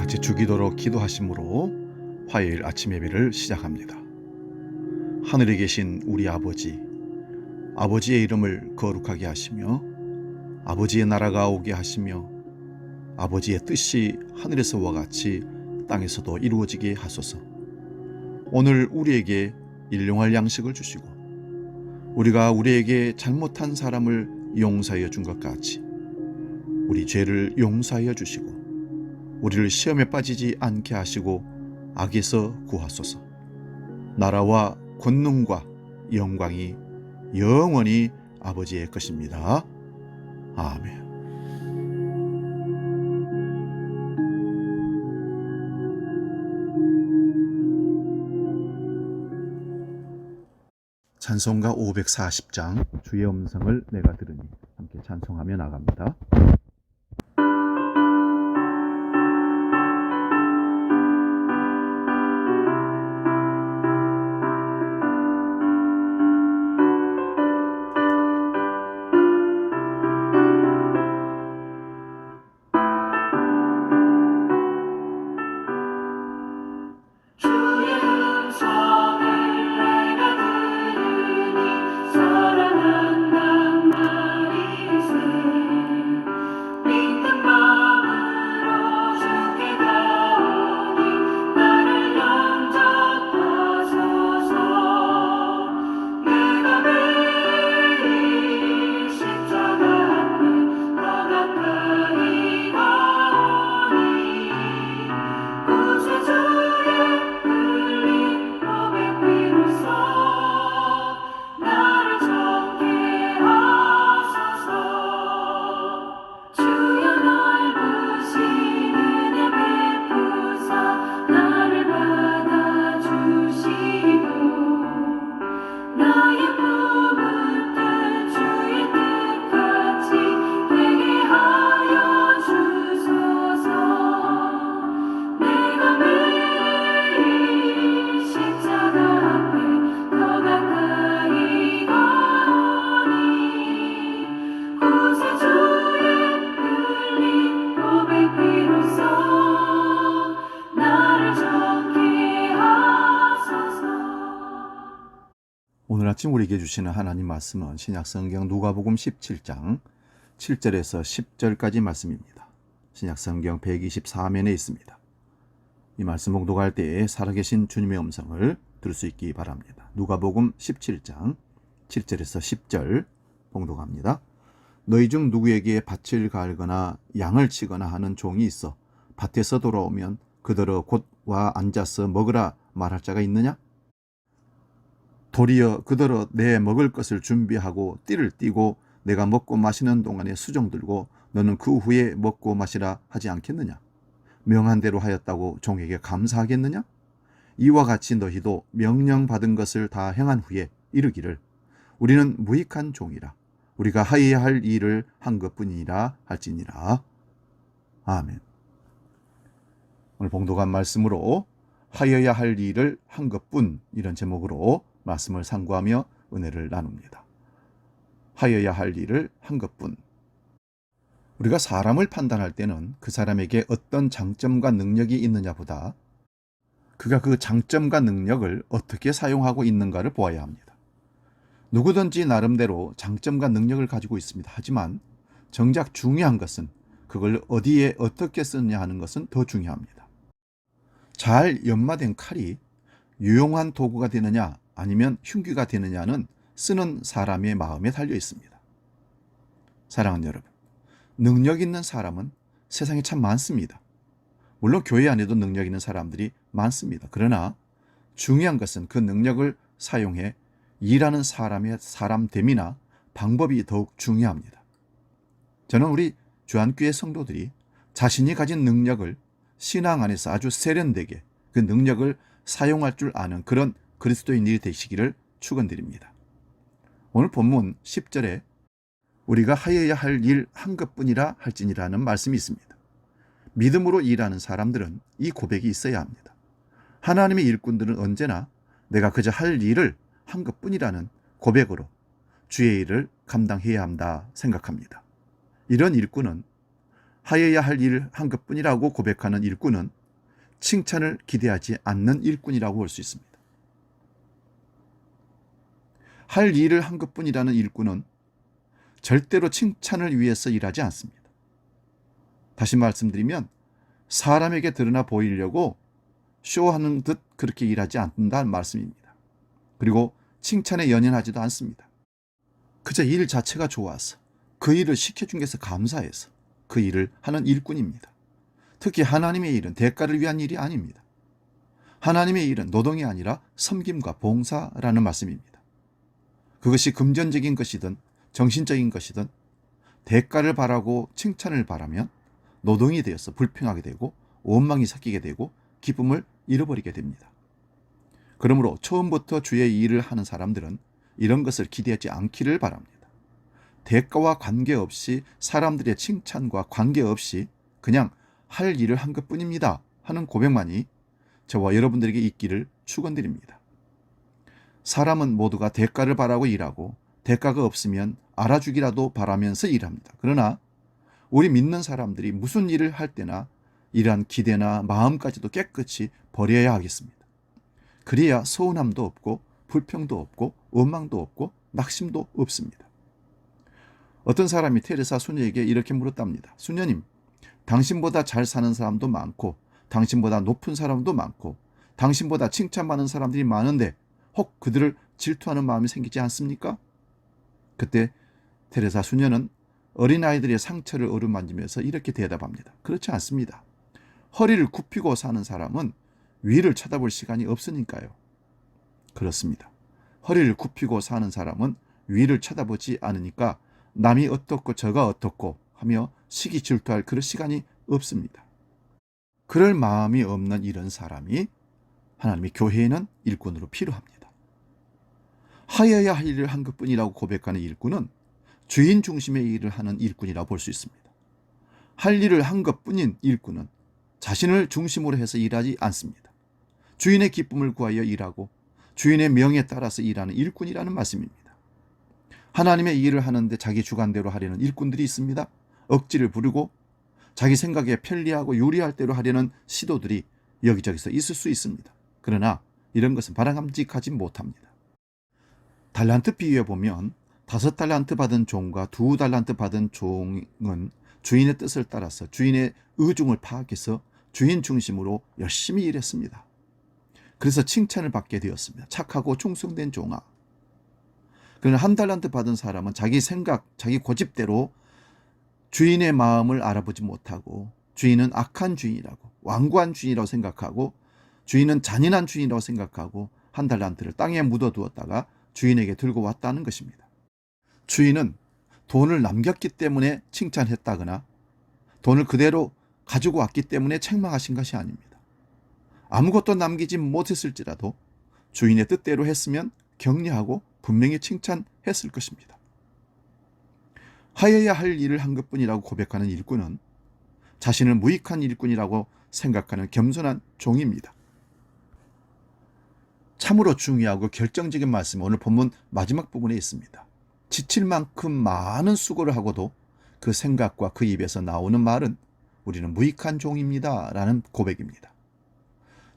같이 주기도로 기도하심으로 화요일 아침 예배를 시작합니다. 하늘에 계신 우리 아버지, 아버지의 이름을 거룩하게 하시며 아버지의 나라가 오게 하시며 아버지의 뜻이 하늘에서와 같이 땅에서도 이루어지게 하소서. 오늘 우리에게 일용할 양식을 주시고 우리가 우리에게 잘못한 사람을 용서하여 준 것 같이 우리 죄를 용서하여 주시고 우리를 시험에 빠지지 않게 하시고 악에서 구하소서. 나라와 권능과 영광이 영원히 아버지의 것입니다. 아멘. 찬송가 540장 주의 음성을 내가 들으니 함께 찬송하며 나갑니다. 오늘 아침 우리에게 주시는 하나님 말씀은 신약성경 누가복음 17장 7절에서 10절까지 말씀입니다. 신약성경 124면에 있습니다. 이 말씀 봉독할 때에 살아계신 주님의 음성을 들을 수 있기 바랍니다. 누가복음 17장 7절에서 10절 봉독합니다. 너희 중 누구에게 밭을 갈거나 양을 치거나 하는 종이 있어 밭에서 돌아오면 그더러 곧 와 앉아서 먹으라 말할 자가 있느냐? 도리어 그더러 내 먹을 것을 준비하고 띠를 띠고 내가 먹고 마시는 동안에 수종 들고 너는 그 후에 먹고 마시라 하지 않겠느냐? 명한 대로 하였다고 종에게 감사하겠느냐? 이와 같이 너희도 명령받은 것을 다 행한 후에 이르기를 우리는 무익한 종이라 우리가 하여야 할 일을 한 것뿐이라 할지니라. 아멘. 오늘 봉독한 말씀으로 하여야 할 일을 한 것뿐 이런 제목으로 말씀을 상고하며 은혜를 나눕니다. 하여야 할 일을 한 것뿐. 우리가 사람을 판단할 때는 그 사람에게 어떤 장점과 능력이 있느냐보다 그가 그 장점과 능력을 어떻게 사용하고 있는가를 보아야 합니다. 누구든지 나름대로 장점과 능력을 가지고 있습니다. 하지만 정작 중요한 것은 그걸 어디에 어떻게 쓰느냐 하는 것은 더 중요합니다. 잘 연마된 칼이 유용한 도구가 되느냐 아니면 흉기가 되느냐는 쓰는 사람의 마음에 달려 있습니다. 사랑하는 여러분, 능력 있는 사람은 세상에 참 많습니다. 물론 교회 안에도 능력 있는 사람들이 많습니다. 그러나 중요한 것은 그 능력을 사용해 일하는 사람의 사람됨이나 방법이 더욱 중요합니다. 저는 우리 주안교회 성도들이 자신이 가진 능력을 신앙 안에서 아주 세련되게 그 능력을 사용할 줄 아는 그런 그리스도인이 되시기를 축원드립니다. 오늘 본문 10절에 우리가 하여야 할 일 한 것뿐이라 할지니라는 말씀이 있습니다. 믿음으로 일하는 사람들은 이 고백이 있어야 합니다. 하나님의 일꾼들은 언제나 내가 그저 할 일을 한 것뿐이라는 고백으로 주의 일을 감당해야 한다 생각합니다. 이런 일꾼은 하여야 할 일을 한 것뿐이라고 고백하는 일꾼은 칭찬을 기대하지 않는 일꾼이라고 볼 수 있습니다. 할 일을 한 것뿐이라는 일꾼은 절대로 칭찬을 위해서 일하지 않습니다. 다시 말씀드리면 사람에게 드러나 보이려고 쇼하는 듯 그렇게 일하지 않는다는 말씀입니다. 그리고 칭찬에 연연하지도 않습니다. 그저 일 자체가 좋아서 그 일을 시켜준 것에 감사해서 그 일을 하는 일꾼입니다. 특히 하나님의 일은 대가를 위한 일이 아닙니다. 하나님의 일은 노동이 아니라 섬김과 봉사라는 말씀입니다. 그것이 금전적인 것이든 정신적인 것이든 대가를 바라고 칭찬을 바라면 노동이 되어서 불평하게 되고 원망이 섞이게 되고 기쁨을 잃어버리게 됩니다. 그러므로 처음부터 주의 일을 하는 사람들은 이런 것을 기대하지 않기를 바랍니다. 대가와 관계없이 사람들의 칭찬과 관계없이 그냥 할 일을 한 것뿐입니다 하는 고백만이 저와 여러분들에게 있기를 축원드립니다. 사람은 모두가 대가를 바라고 일하고 대가가 없으면 알아주기라도 바라면서 일합니다. 그러나 우리 믿는 사람들이 무슨 일을 할 때나 이러한 기대나 마음까지도 깨끗이 버려야 하겠습니다. 그래야 서운함도 없고 불평도 없고 원망도 없고 낙심도 없습니다. 어떤 사람이 테레사 수녀에게 이렇게 물었답니다. 수녀님, 당신보다 잘 사는 사람도 많고 당신보다 높은 사람도 많고 당신보다 칭찬받는 사람들이 많은데 혹 그들을 질투하는 마음이 생기지 않습니까? 그때 테레사 수녀는 어린아이들의 상처를 어루만지면서 이렇게 대답합니다. 그렇지 않습니다. 허리를 굽히고 사는 사람은 위를 쳐다볼 시간이 없으니까요. 그렇습니다. 허리를 굽히고 사는 사람은 위를 쳐다보지 않으니까 남이 어떻고 저가 어떻고 하며 시기 질투할 그런 시간이 없습니다. 그럴 마음이 없는 이런 사람이 하나님의 교회에는 일꾼으로 필요합니다. 하여야 할 일을 한 것뿐이라고 고백하는 일꾼은 주인 중심의 일을 하는 일꾼이라고 볼 수 있습니다. 할 일을 한 것뿐인 일꾼은 자신을 중심으로 해서 일하지 않습니다. 주인의 기쁨을 구하여 일하고 주인의 명에 따라서 일하는 일꾼이라는 말씀입니다. 하나님의 일을 하는데 자기 주관대로 하려는 일꾼들이 있습니다. 억지를 부르고 자기 생각에 편리하고 유리할 대로 하려는 시도들이 여기저기서 있을 수 있습니다. 그러나 이런 것은 바람직하지 못합니다. 달란트 비유에 보면 5달란트 받은 종과 2달란트 받은 종은 주인의 뜻을 따라서 주인의 의중을 파악해서 주인 중심으로 열심히 일했습니다. 그래서 칭찬을 받게 되었습니다. 착하고 충성된 종아. 그러나 1달란트 받은 사람은 자기 생각, 자기 고집대로 주인의 마음을 알아보지 못하고 주인은 악한 주인이라고, 완고한 주인이라고 생각하고 주인은 잔인한 주인이라고 생각하고 1달란트를 땅에 묻어두었다가 주인에게 들고 왔다는 것입니다. 주인은 돈을 남겼기 때문에 칭찬했다거나 돈을 그대로 가지고 왔기 때문에 책망하신 것이 아닙니다. 아무것도 남기지 못했을지라도 주인의 뜻대로 했으면 격려하고 분명히 칭찬했을 것입니다. 하여야 할 일을 한 것뿐이라고 고백하는 일꾼은 자신을 무익한 일꾼이라고 생각하는 겸손한 종입니다. 참으로 중요하고 결정적인 말씀이 오늘 본문 마지막 부분에 있습니다. 지칠 만큼 많은 수고를 하고도 그 생각과 그 입에서 나오는 말은 우리는 무익한 종입니다 라는 고백입니다.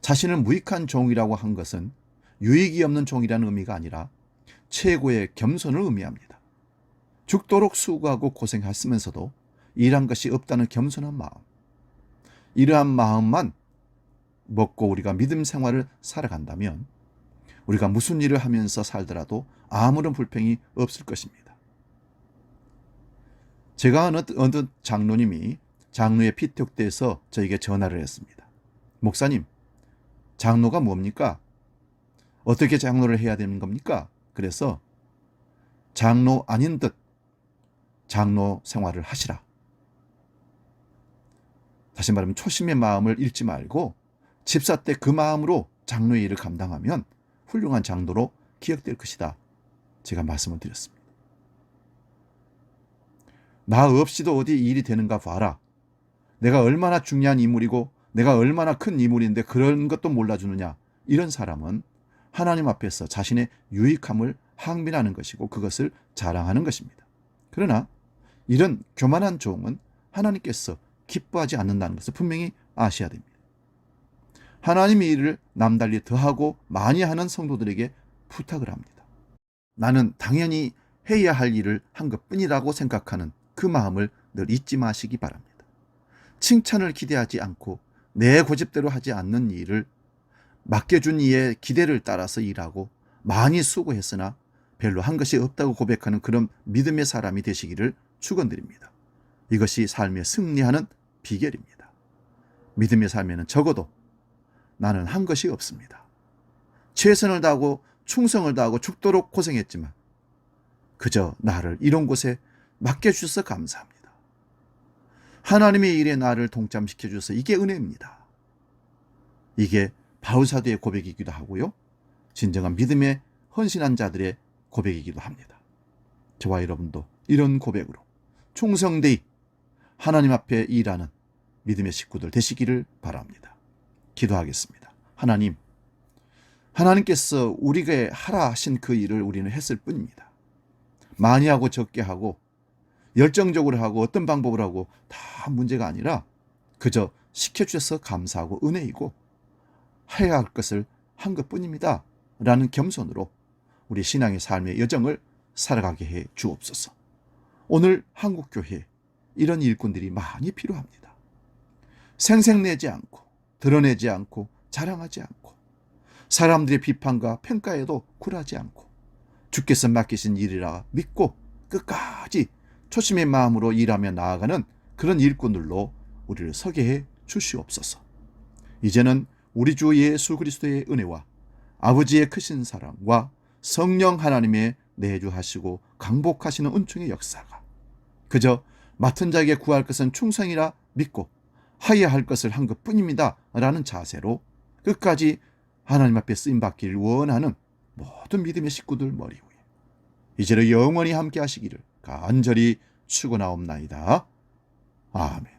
자신을 무익한 종이라고 한 것은 유익이 없는 종이라는 의미가 아니라 최고의 겸손을 의미합니다. 죽도록 수고하고 고생했으면서도 일한 것이 없다는 겸손한 마음. 이러한 마음만 먹고 우리가 믿음 생활을 살아간다면 우리가 무슨 일을 하면서 살더라도 아무런 불평이 없을 것입니다. 제가 어느 장로님이 장로의 피택대에서 저에게 전화를 했습니다. 목사님, 장로가 뭡니까? 어떻게 장로를 해야 되는 겁니까? 그래서 장로 아닌 듯 장로 생활을 하시라. 다시 말하면 초심의 마음을 잃지 말고 집사 때 그 마음으로 장로의 일을 감당하면 훌륭한 장로로 기억될 것이다. 제가 말씀을 드렸습니다. 나 없이도 어디 일이 되는가 봐라. 내가 얼마나 중요한 인물이고 내가 얼마나 큰 인물인데 그런 것도 몰라주느냐. 이런 사람은 하나님 앞에서 자신의 유익함을 항변하는 것이고 그것을 자랑하는 것입니다. 그러나 이런 교만한 종은 하나님께서 기뻐하지 않는다는 것을 분명히 아셔야 됩니다. 하나님의 일을 남달리 더하고 많이 하는 성도들에게 부탁을 합니다. 나는 당연히 해야 할 일을 한 것뿐이라고 생각하는 그 마음을 늘 잊지 마시기 바랍니다. 칭찬을 기대하지 않고 내 고집대로 하지 않는 일을 맡겨준 이의 기대를 따라서 일하고 많이 수고했으나 별로 한 것이 없다고 고백하는 그런 믿음의 사람이 되시기를 축원드립니다. 이것이 삶에 승리하는 비결입니다. 믿음의 삶에는 적어도 나는 한 것이 없습니다. 최선을 다하고 충성을 다하고 죽도록 고생했지만 그저 나를 이런 곳에 맡겨주셔서 감사합니다. 하나님의 일에 나를 동참시켜 주셔서 이게 은혜입니다. 이게 바울사도의 고백이기도 하고요. 진정한 믿음에 헌신한 자들의 고백이기도 합니다. 저와 여러분도 이런 고백으로 충성되이 하나님 앞에 일하는 믿음의 식구들 되시기를 바랍니다. 기도하겠습니다. 하나님께서 우리에게 하라 하신 그 일을 우리는 했을 뿐입니다. 많이 하고 적게 하고 열정적으로 하고 어떤 방법을 하고 다 문제가 아니라 그저 시켜주셔서 감사하고 은혜이고 해야 할 것을 한 것뿐입니다. 라는 겸손으로 우리 신앙의 삶의 여정을 살아가게 해 주옵소서. 오늘 한국교회에 이런 일꾼들이 많이 필요합니다. 생색내지 않고 드러내지 않고 자랑하지 않고 사람들의 비판과 평가에도 굴하지 않고 주께서 맡기신 일이라 믿고 끝까지 초심의 마음으로 일하며 나아가는 그런 일꾼들로 우리를 서게 해 주시옵소서. 이제는 우리 주 예수 그리스도의 은혜와 아버지의 크신 사랑과 성령 하나님의 내주하시고 강복하시는 은총의 역사가 그저 맡은 자에게 구할 것은 충성이라 믿고 하여야 할 것을 한 것뿐입니다 라는 자세로 끝까지 하나님 앞에 쓰임받기를 원하는 모든 믿음의 식구들 머리 위에 이제로 영원히 함께 하시기를 간절히 축원하옵나이다. 아멘.